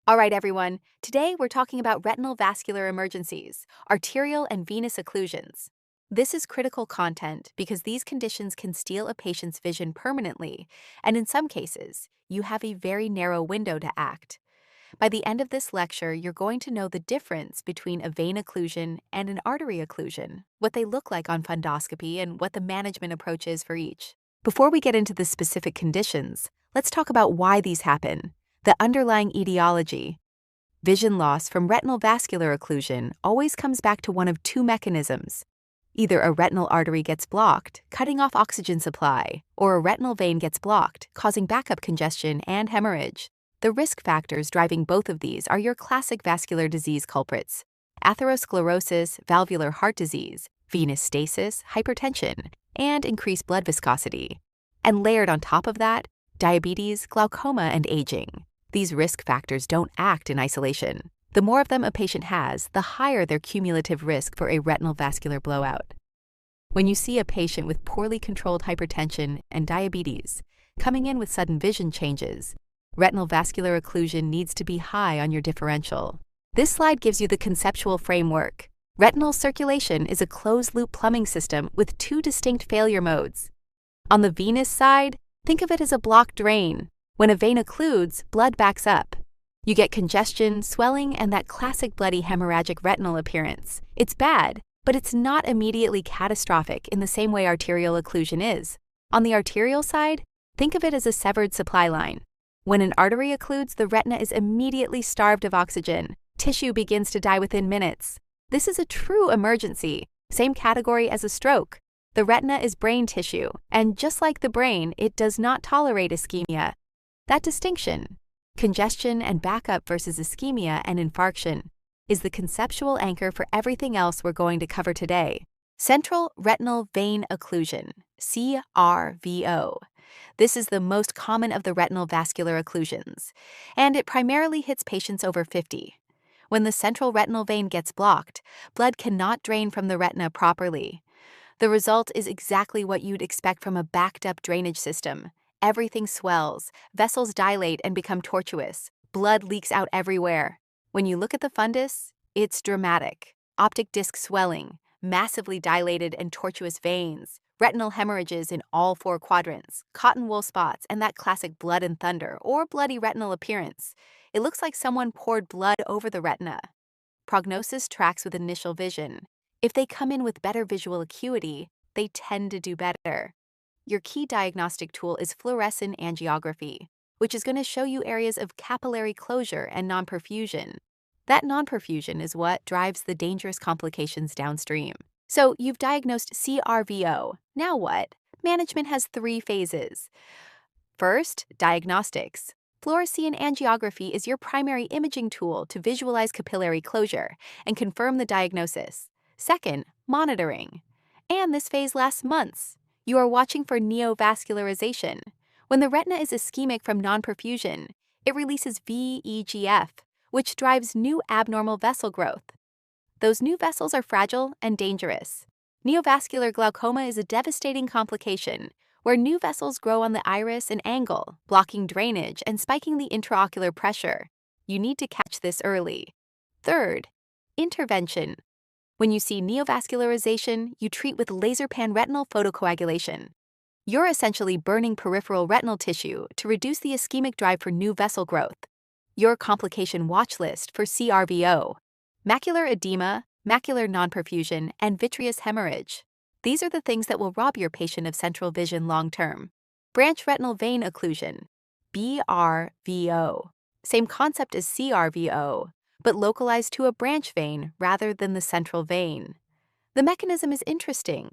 All right, everyone. Today we're talking about retinal vascular emergencies, arterial and venous occlusions. This is critical content because these conditions can steal a patient's vision permanently, and in some cases, you have a very narrow window to act. By the end of this lecture, you're going to know the difference between a vein occlusion and an artery occlusion, what they look like on fundoscopy, and what the management approach is for each. Before we get into the specific conditions, let's talk about why these happen. The underlying etiology. Vision loss from retinal vascular occlusion always comes back to one of two mechanisms. Either a retinal artery gets blocked, cutting off oxygen supply, or a retinal vein gets blocked, causing backup congestion and hemorrhage. The risk factors driving both of these are your classic vascular disease culprits: atherosclerosis, valvular heart disease, venous stasis, hypertension, and increased blood viscosity. And layered on top of that, diabetes, glaucoma, and aging. These risk factors don't act in isolation. The more of them a patient has, the higher their cumulative risk for a retinal vascular blowout. When you see a patient with poorly controlled hypertension and diabetes coming in with sudden vision changes, retinal vascular occlusion needs to be high on your differential. This slide gives you the conceptual framework. Retinal circulation is a closed-loop plumbing system with two distinct failure modes. On the venous side, think of it as a blocked drain. When a vein occludes, blood backs up. You get congestion, swelling, and that classic bloody hemorrhagic retinal appearance. It's bad, but it's not immediately catastrophic in the same way arterial occlusion is. On the arterial side, think of it as a severed supply line. When an artery occludes, the retina is immediately starved of oxygen. Tissue begins to die within minutes. This is a true emergency, same category as a stroke. The retina is brain tissue, and just like the brain, it does not tolerate ischemia. That distinction, congestion and backup versus ischemia and infarction, is the conceptual anchor for everything else we're going to cover today. Central retinal vein occlusion, CRVO. This is the most common of the retinal vascular occlusions, and it primarily hits patients over 50. When the central retinal vein gets blocked, blood cannot drain from the retina properly. The result is exactly what you'd expect from a backed-up drainage system. Everything swells, vessels dilate and become tortuous, blood leaks out everywhere. When you look at the fundus, it's dramatic. Optic disc swelling, massively dilated and tortuous veins, retinal hemorrhages in all four quadrants, cotton wool spots, and that classic blood and thunder or bloody retinal appearance. It looks like someone poured blood over the retina. Prognosis tracks with initial vision. If they come in with better visual acuity, they tend to do better. Your key diagnostic tool is fluorescein angiography, which is going to show you areas of capillary closure and non-perfusion. That non-perfusion is what drives the dangerous complications downstream. So you've diagnosed CRVO. Now what? Management has 3 phases. First, diagnostics. Fluorescein angiography is your primary imaging tool to visualize capillary closure and confirm the diagnosis. Second, monitoring. And this phase lasts months. You are watching for neovascularization. When the retina is ischemic from non-perfusion, it releases VEGF, which drives new abnormal vessel growth. Those new vessels are fragile and dangerous. Neovascular glaucoma is a devastating complication where new vessels grow on the iris and angle, blocking drainage and spiking the intraocular pressure. You need to catch this early. Third, intervention. When you see neovascularization, you treat with laser panretinal photocoagulation. You're essentially burning peripheral retinal tissue to reduce the ischemic drive for new vessel growth. Your complication watch list for CRVO: macular edema, macular non-perfusion, and vitreous hemorrhage. These are the things that will rob your patient of central vision long-term. Branch retinal vein occlusion, BRVO. Same concept as CRVO, but localized to a branch vein rather than the central vein. The mechanism is interesting.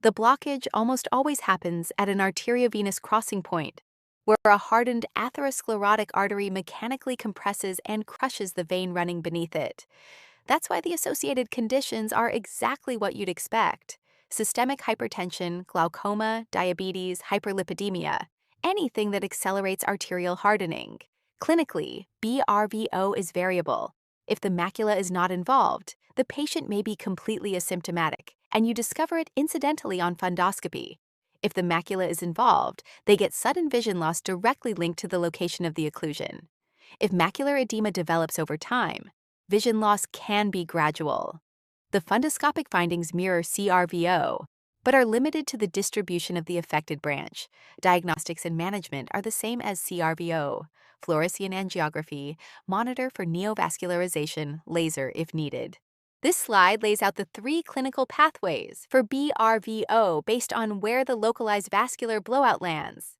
The blockage almost always happens at an arteriovenous crossing point, where a hardened atherosclerotic artery mechanically compresses and crushes the vein running beneath it. That's why the associated conditions are exactly what you'd expect: systemic hypertension, glaucoma, diabetes, hyperlipidemia, anything that accelerates arterial hardening. Clinically, BRVO is variable. If the macula is not involved, the patient may be completely asymptomatic, and you discover it incidentally on fundoscopy. If the macula is involved, they get sudden vision loss directly linked to the location of the occlusion. If macular edema develops over time, vision loss can be gradual. The fundoscopic findings mirror CRVO, but are limited to the distribution of the affected branch. Diagnostics and management are the same as CRVO, fluorescein angiography, monitor for neovascularization, laser if needed. This slide lays out the 3 clinical pathways for BRVO based on where the localized vascular blowout lands.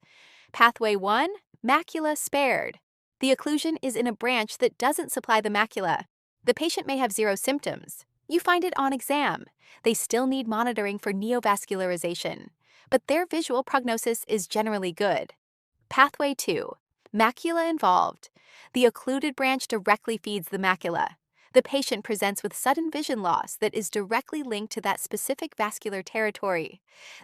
Pathway 1, macula spared. The occlusion is in a branch that doesn't supply the macula. The patient may have 0 symptoms. You find it on exam. They still need monitoring for neovascularization, but their visual prognosis is generally good. Pathway 2, macula involved. The occluded branch directly feeds the macula. The patient presents with sudden vision loss that is directly linked to that specific vascular territory.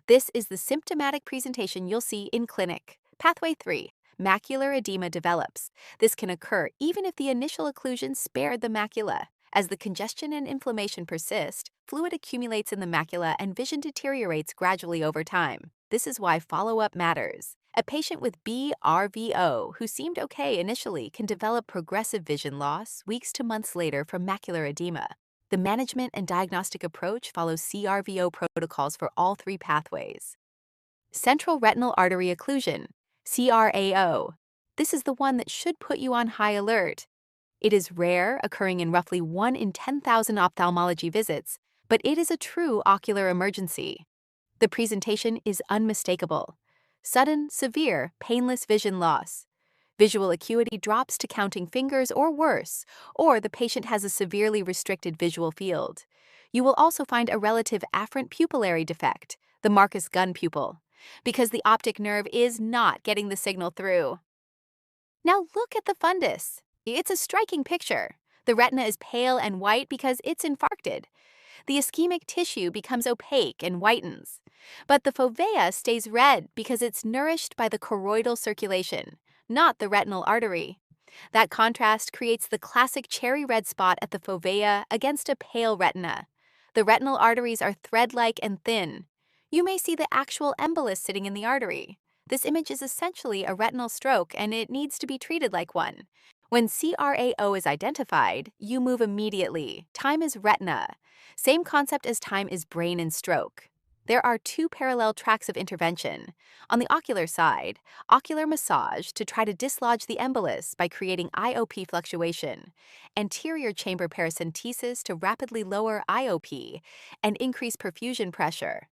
This is the symptomatic presentation you'll see in clinic. Pathway 3, macular edema develops. This can occur even if the initial occlusion spared the macula. As the congestion and inflammation persist, fluid accumulates in the macula and vision deteriorates gradually over time. This is why follow-up matters. A patient with BRVO who seemed okay initially can develop progressive vision loss weeks to months later from macular edema. The management and diagnostic approach follows CRVO protocols for all 3 pathways. Central retinal artery occlusion, CRAO. This is the one that should put you on high alert. It is rare, occurring in roughly 1 in 10,000 ophthalmology visits, but it is a true ocular emergency. The presentation is unmistakable. Sudden, severe, painless vision loss. Visual acuity drops to counting fingers or worse, or the patient has a severely restricted visual field. You will also find a relative afferent pupillary defect, the Marcus gun pupil, because the optic nerve is not getting the signal through. Now look at the fundus. It's a striking picture. The retina is pale and white because it's infarcted. The ischemic tissue becomes opaque and whitens. But the fovea stays red because it's nourished by the choroidal circulation, not the retinal artery. That contrast creates the classic cherry red spot at the fovea against a pale retina. The retinal arteries are thread-like and thin. You may see the actual embolus sitting in the artery. This image is essentially a retinal stroke, and it needs to be treated like one. When CRAO is identified, you move immediately. Time is retina. Same concept as time is brain and stroke. There are 2 parallel tracks of intervention. On the ocular side, ocular massage to try to dislodge the embolus by creating IOP fluctuation, anterior chamber paracentesis to rapidly lower IOP and increase perfusion pressure,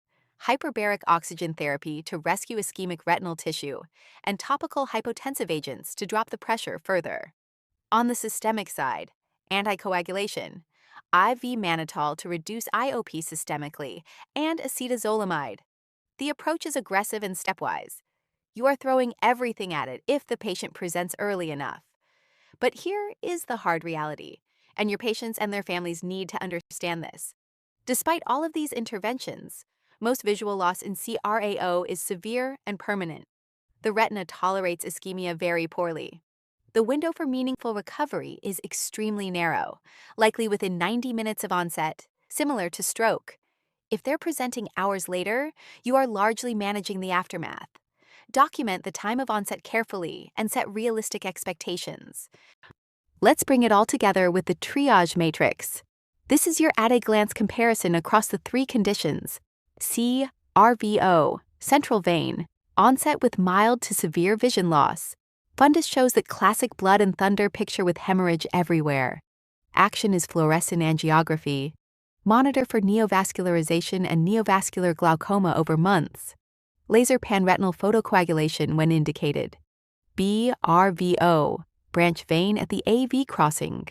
hyperbaric oxygen therapy to rescue ischemic retinal tissue, and topical hypotensive agents to drop the pressure further. On the systemic side, anticoagulation, IV mannitol to reduce IOP systemically, and acetazolamide. The approach is aggressive and stepwise. You are throwing everything at it if the patient presents early enough. But here is the hard reality, and your patients and their families need to understand this. Despite all of these interventions, most visual loss in CRAO is severe and permanent. The retina tolerates ischemia very poorly. The window for meaningful recovery is extremely narrow, likely within 90 minutes of onset, similar to stroke. If they're presenting hours later, you are largely managing the aftermath. Document the time of onset carefully and set realistic expectations. Let's bring it all together with the triage matrix. This is your at-a-glance comparison across the 3 conditions. CRVO, central vein, onset with mild to severe vision loss. Fundus shows that classic blood and thunder picture with hemorrhage everywhere. Action is fluorescein angiography. Monitor for neovascularization and neovascular glaucoma over months. Laser panretinal photocoagulation when indicated. BRVO, branch vein at the AV crossing.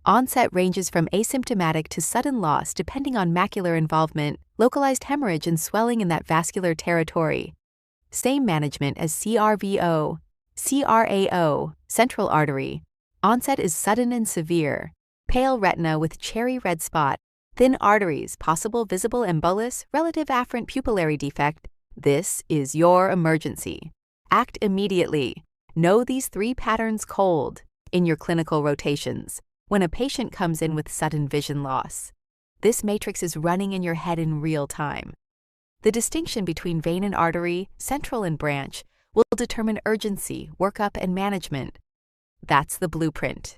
Onset ranges from asymptomatic to sudden loss depending on macular involvement, localized hemorrhage and swelling in that vascular territory. Same management as CRVO. CRAO, central artery. Onset is sudden and severe. Pale retina with cherry red spot. Thin arteries, possible visible embolus, relative afferent pupillary defect. This is your emergency. Act immediately. Know these 3 patterns cold in your clinical rotations when a patient comes in with sudden vision loss. This matrix is running in your head in real time. The distinction between vein and artery, central and branch, will determine urgency, workup, and management. That's the blueprint.